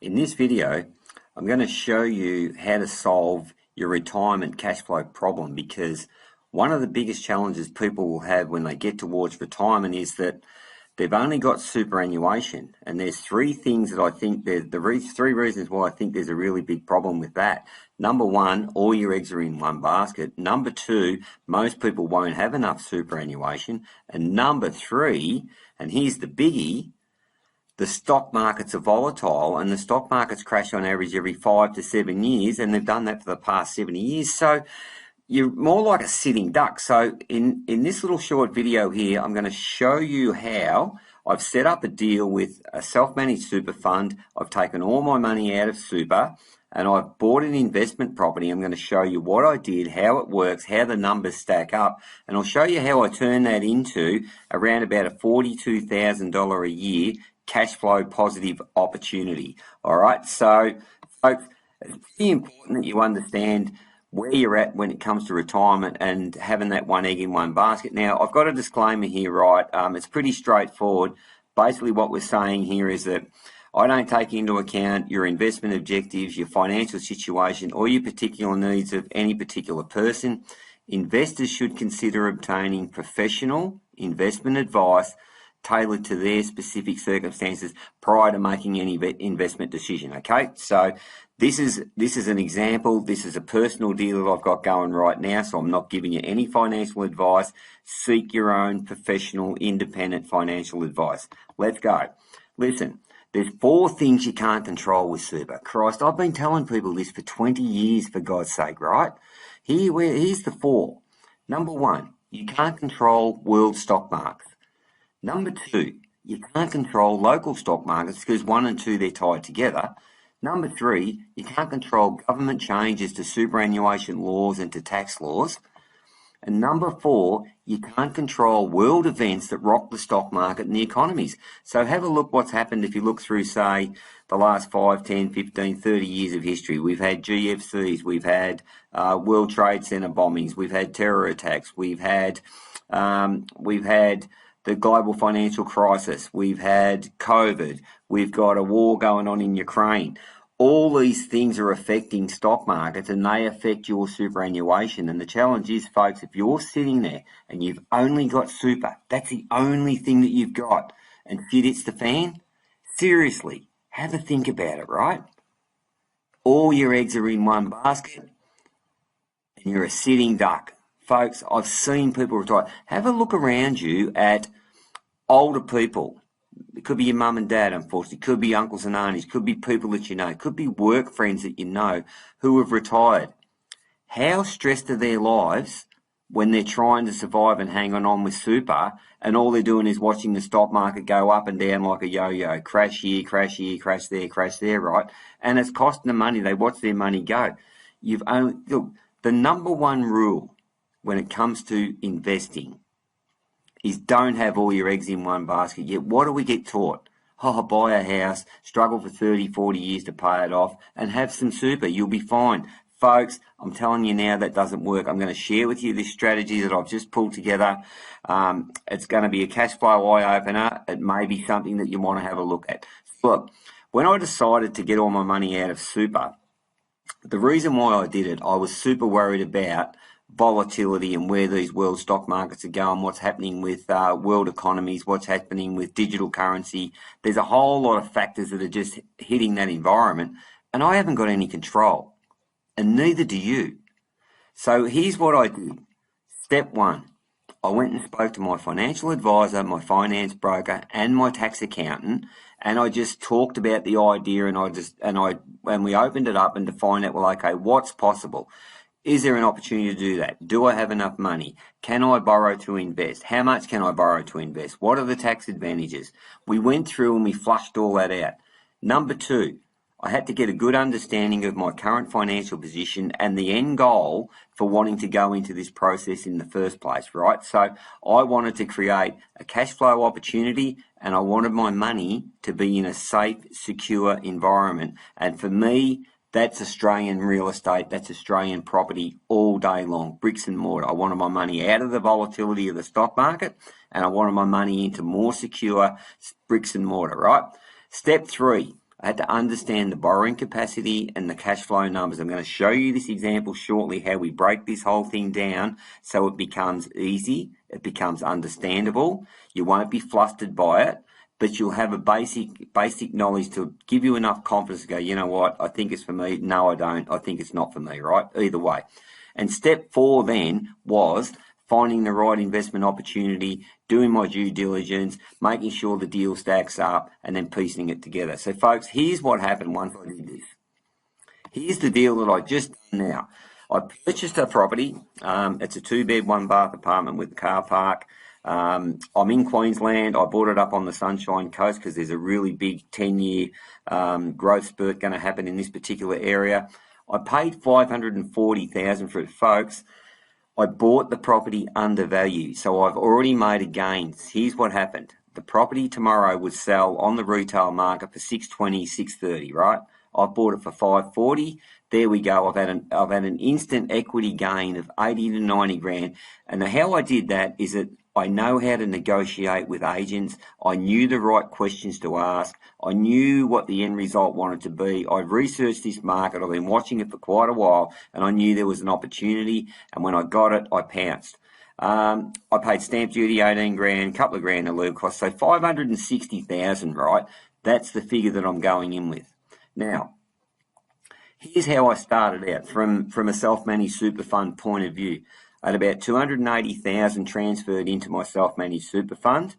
In this video, I'm going to show you how to solve your retirement cash flow problem, because one of the biggest challenges people will have when they get towards retirement is that they've only got superannuation. And there's three things that I think three reasons why I think there's a really big problem with that. Number one, all your eggs are in one basket. Number two, most people won't have enough superannuation. And number three, and here's the biggie, the stock markets are volatile, and the stock markets crash on average every 5 to 7 years, and they've done that for the past 70 years. So you're more like a sitting duck. So in this little short video here, I'm going to show you how I've set up a deal with a self-managed super fund. I've taken all my money out of super and I've bought an investment property. I'm going to show you what I did, how it works, how the numbers stack up, and I'll show you how I turn that into around about a $42,000 a year cash flow positive opportunity. All right, so folks, it's pretty important that you understand where you're at when it comes to retirement and having that one egg in one basket. Now, I've got a disclaimer here, right? It's pretty straightforward. Basically, what we're saying here is that I don't take into account your investment objectives, your financial situation, or your particular needs of any particular person. Investors should consider obtaining professional investment advice tailored to their specific circumstances prior to making any investment decision. Okay, so this is an example. This is a personal deal that I've got going right now, so I'm not giving you any financial advice. Seek your own professional, independent financial advice. Let's go. Listen, there's 4 things you can't control with super. Christ, I've been telling people this for 20 years, for God's sake, right? Here's the 4. Number 1, you can't control world stock markets. Number 2, you can't control local stock markets because 1 and 2, they're tied together. Number 3, you can't control government changes to superannuation laws and to tax laws. And number 4, you can't control world events that rock the stock market and the economies. So have a look what's happened if you look through, say, the last 5, 10, 15, 30 years of history. We've had GFCs, we've had World Trade Center bombings, we've had terror attacks, we've had the global financial crisis, we've had COVID, we've got a war going on in Ukraine. All these things are affecting stock markets and they affect your superannuation. And the challenge is, folks, if you're sitting there and you've only got super, that's the only thing that you've got, and shit hits the fan, seriously, have a think about it, right? All your eggs are in one basket and you're a sitting duck. Folks, I've seen people retire. Have a look around you at older people. It could be your mum and dad, unfortunately. It could be uncles and aunties. It could be people that you know. It could be work friends that you know who have retired. How stressed are their lives when they're trying to survive and hang on with super, and all they're doing is watching the stock market go up and down like a yo-yo, crash here, crash there, right? And it's costing them money. They watch their money go. Look, the number one rule when it comes to investing is don't have all your eggs in one basket. Yet what do we get taught? Oh, buy a house, struggle for 30, 40 years to pay it off, and have some super. You'll be fine. Folks, I'm telling you now that doesn't work. I'm going to share with you this strategy that I've just pulled together. It's going to be a cash flow eye-opener. It may be something that you want to have a look at. Look, when I decided to get all my money out of super, the reason why I did it, I was super worried about volatility and where these world stock markets are going, what's happening with world economies, what's happening with digital currency. There's a whole lot of factors that are just hitting that environment, and I haven't got any control, and neither do you. So here's what I did. Step 1, I went and spoke to my financial advisor, my finance broker, and my tax accountant, and I just talked about the idea, and we opened it up and to find out, well, okay, what's possible? Is there an opportunity to do that? Do I have enough money? Can I borrow to invest? How much can I borrow to invest? What are the tax advantages? We went through and we flushed all that out. Number 2, I had to get a good understanding of my current financial position and the end goal for wanting to go into this process in the first place, right? So I wanted to create a cash flow opportunity, and I wanted my money to be in a safe, secure environment. And for me, that's Australian real estate, that's Australian property all day long, bricks and mortar. I wanted my money out of the volatility of the stock market, and I wanted my money into more secure bricks and mortar, right? Step 3, I had to understand the borrowing capacity and the cash flow numbers. I'm going to show you this example shortly, how we break this whole thing down so it becomes easy, it becomes understandable. You won't be flustered by it, but you'll have a basic knowledge to give you enough confidence to go, you know what, I think it's for me. No, I don't. I think it's not for me, right? Either way. And step 4 then was finding the right investment opportunity, doing my due diligence, making sure the deal stacks up, and then piecing it together. So, folks, here's what happened once I did this. Here's the deal that I just done now. I purchased a property. It's a 2-bed, 1-bath apartment with a car park. I'm in Queensland. I bought it up on the Sunshine Coast because there's a really big 10-year growth spurt going to happen in this particular area. I paid $540,000 for it, folks. I bought the property under value, so I've already made a gain. Here's what happened. The property tomorrow would sell on the retail market for $620, $630, right? I bought it for $540. There we go. I've had an instant equity gain of 80 to 90 grand. And how I did that is that I know how to negotiate with agents. I knew the right questions to ask. I knew what the end result wanted to be. I researched this market. I've been watching it for quite a while, and I knew there was an opportunity. And when I got it, I pounced. I paid stamp duty, 18 grand, couple of grand in legal costs. So 560,000, right? That's the figure that I'm going in with. Now, here's how I started out from a self-managed super fund point of view. I had about 280,000 transferred into my self-managed super fund.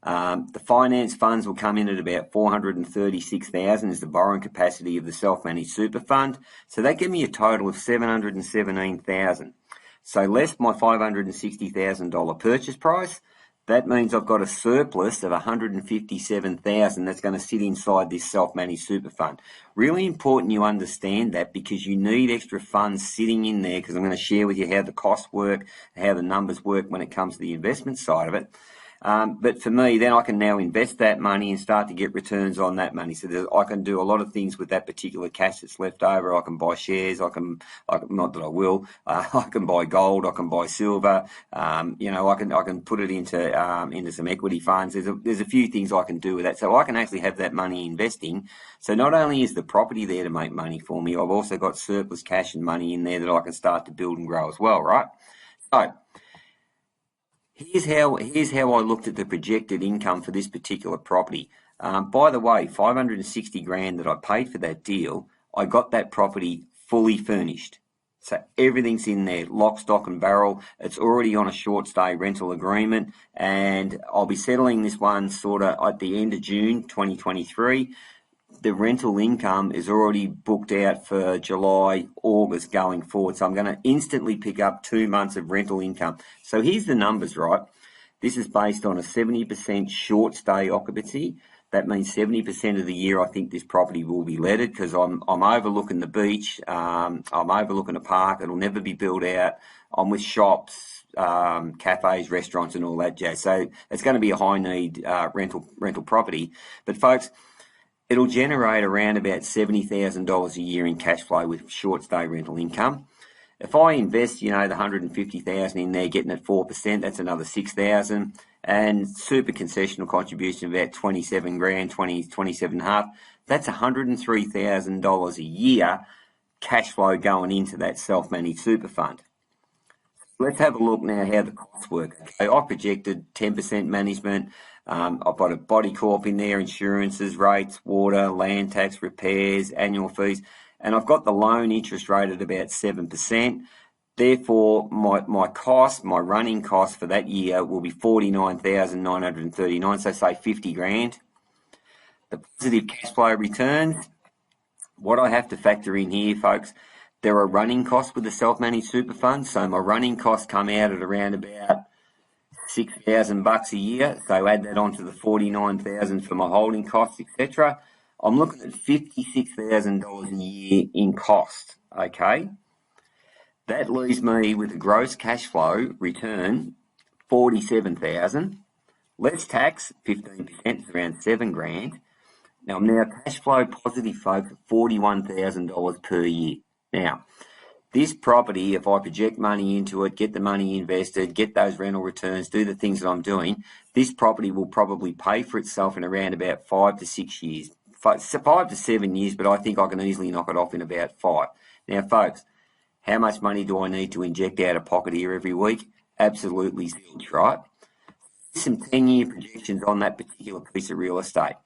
The finance funds will come in at about 436,000 is the borrowing capacity of the self-managed super fund. So that gave me a total of 717,000. So less my $560,000 purchase price. That means I've got a surplus of 157,000 that's going to sit inside this self-managed super fund. Really important you understand that, because you need extra funds sitting in there, because I'm going to share with you how the costs work, how the numbers work when it comes to the investment side of it. But for me, then I can now invest that money and start to get returns on that money. So I can do a lot of things with that particular cash that's left over. I can buy shares. Not that I will. I can buy gold. I can buy silver. I can put it into some equity funds. There's a few things I can do with that. So I can actually have that money investing. So not only is the property there to make money for me, I've also got surplus cash and money in there that I can start to build and grow as well, right? So Here's how I looked at the projected income for this particular property. By the way, 560 grand that I paid for that deal, I got that property fully furnished. So everything's in there, lock, stock and barrel. It's already on a short stay rental agreement, and I'll be settling this one sort of at the end of June 2023. The rental income is already booked out for July, August going forward. So I'm going to instantly pick up 2 months of rental income. So here's the numbers, right? This is based on a 70% short stay occupancy. That means 70% of the year I think this property will be letted, because I'm overlooking the beach. I'm overlooking a park. It'll never be built out. I'm with shops, cafes, restaurants and all that jazz. So it's going to be a high need rental property. But folks, it'll generate around about $70,000 a year in cash flow with short stay rental income. If I invest, the 150,000 in there, getting at 4%, that's another 6,000. And super concessional contribution of about 27 grand, 27 and a half. That's $103,000 a year cash flow going into that self-managed super fund. Let's have a look now how the costs work. Okay, I projected 10% management. I've got a body corp in there, insurances, rates, water, land tax, repairs, annual fees, and I've got the loan interest rate at about 7%. Therefore, my running cost for that year will be 49,939, so say 50 grand. The positive cash flow returns, what I have to factor in here, folks, there are running costs with the self-managed super fund, so my running costs come out at around about $6,000 a year. So add that on to the 49,000 for my holding costs, etc. I'm looking at $56,000 a year in cost. Okay, that leaves me with a gross cash flow return 47,000. Less tax, 15%, is around 7 grand. Now I'm now cash flow positive, folks, at $41,000 per year. Now, this property, if I project money into it, get the money invested, get those rental returns, do the things that I'm doing, this property will probably pay for itself in around about 5 to 6 years. 5 to 7 years, but I think I can easily knock it off in about 5. Now, folks, how much money do I need to inject out of pocket here every week? Absolutely zilch, right? Some 10-year projections on that particular piece of real estate.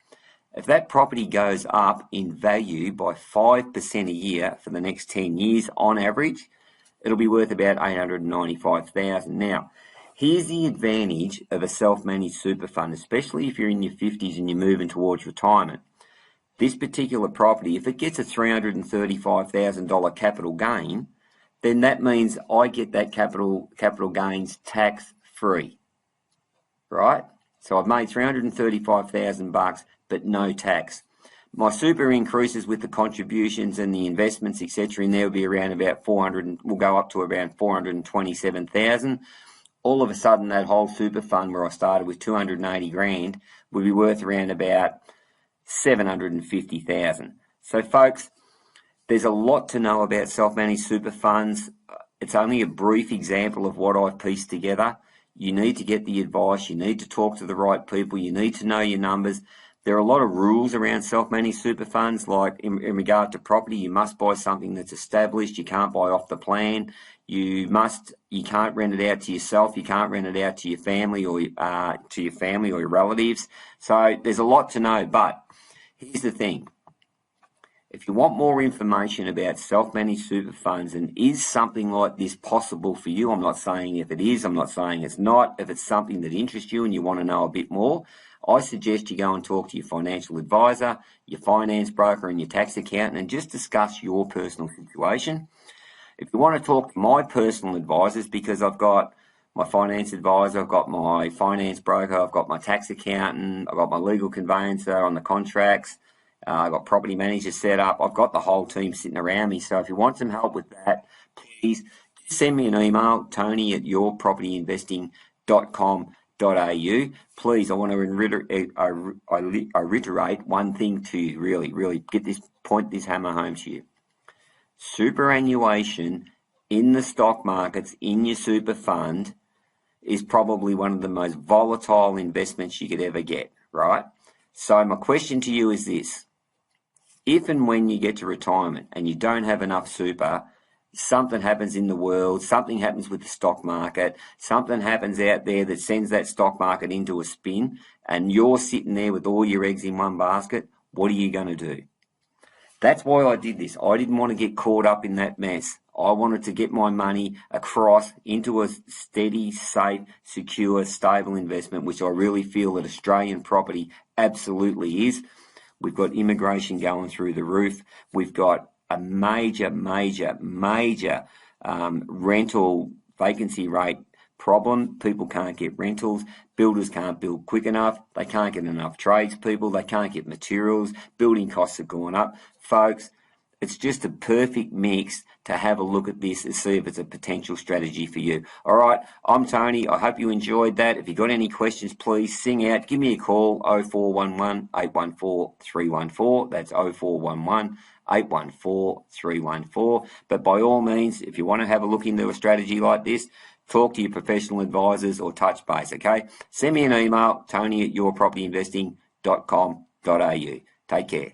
If that property goes up in value by 5% a year for the next 10 years on average, it'll be worth about $895,000. Now, here's the advantage of a self-managed super fund, especially if you're in your 50s and you're moving towards retirement. This particular property, if it gets a $335,000 capital gain, then that means I get that capital gains tax-free, right? So I've made $335,000, but no tax. My super increases with the contributions and the investments, etc. In there will be around about 400. We'll go up to around 427,000. All of a sudden, that whole super fund where I started with 280 grand will be worth around about 750,000. So, folks, there's a lot to know about self-managed super funds. It's only a brief example of what I've pieced together. You need to get the advice. You need to talk to the right people. You need to know your numbers. There are a lot of rules around self-managed super funds, like in regard to property. You must buy something that's established. You can't buy off the plan. You can't rent it out to yourself. You can't rent it out to your family or your relatives. So there's a lot to know. But here's the thing. If you want more information about self-managed super funds and is something like this possible for you, I'm not saying if it is, I'm not saying it's not. If it's something that interests you and you want to know a bit more, I suggest you go and talk to your financial advisor, your finance broker and your tax accountant and just discuss your personal situation. If you want to talk to my personal advisors, because I've got my finance advisor, I've got my finance broker, I've got my tax accountant, I've got my legal conveyancer on the contracts, I've got property managers set up. I've got the whole team sitting around me. So if you want some help with that, please send me an email, tony@yourpropertyinvesting.com.au. Please, I want to reiterate one thing to you, really get this hammer home to you. Superannuation in the stock markets, in your super fund, is probably one of the most volatile investments you could ever get, right? So my question to you is this. If and when you get to retirement and you don't have enough super, something happens in the world, something happens with the stock market, something happens out there that sends that stock market into a spin, and you're sitting there with all your eggs in one basket, what are you going to do? That's why I did this. I didn't want to get caught up in that mess. I wanted to get my money across into a steady, safe, secure, stable investment, which I really feel that Australian property absolutely is. We've got immigration going through the roof. We've got a major rental vacancy rate problem. People can't get rentals. Builders can't build quick enough. They can't get enough tradespeople. They can't get materials. Building costs are going up. Folks, it's just a perfect mix to have a look at this and see if it's a potential strategy for you. All right, I'm Tony. I hope you enjoyed that. If you've got any questions, please sing out. Give me a call, 0411 814 314. That's 0411 814 314. But by all means, if you want to have a look into a strategy like this, talk to your professional advisors or touch base, okay? Send me an email, tony@yourpropertyinvesting.com.au. Take care.